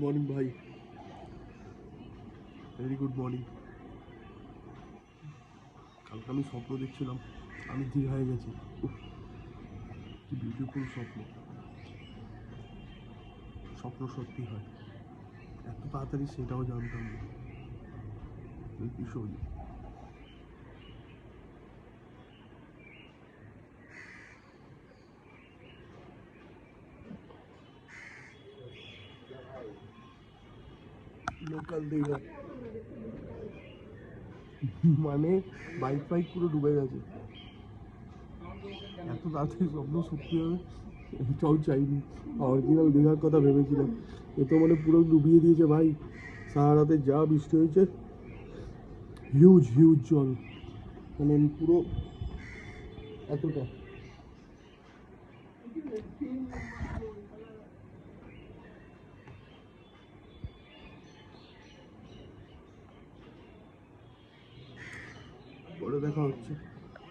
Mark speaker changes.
Speaker 1: Morning ভাই, very good morning. কালকে আমি স্বপ্ন দেখছিলাম আমি দীঘায় গেছি। কি বিউটিফুল স্বপ্ন, স্বপ্ন সত্যি হয় এত তাড়াতাড়ি সেটাও জানতাম না। ভীষণ লোকাল দীঘা, মানে বাইক ফাইক পুরো ডুবে গেছে। এত তাড়াতাড়ি স্বপ্ন সত্যি হবে এটাও চাইনি। অরিজিনাল দীঘার কথা ভেবেছিলাম, এ তো মানে পুরো ডুবিয়ে দিয়েছে ভাই। সারা রাতে যা বৃষ্টি হয়েছে, হিউজ হিউজ জল, মানে পুরো এতটা। পরে দেখা হচ্ছে।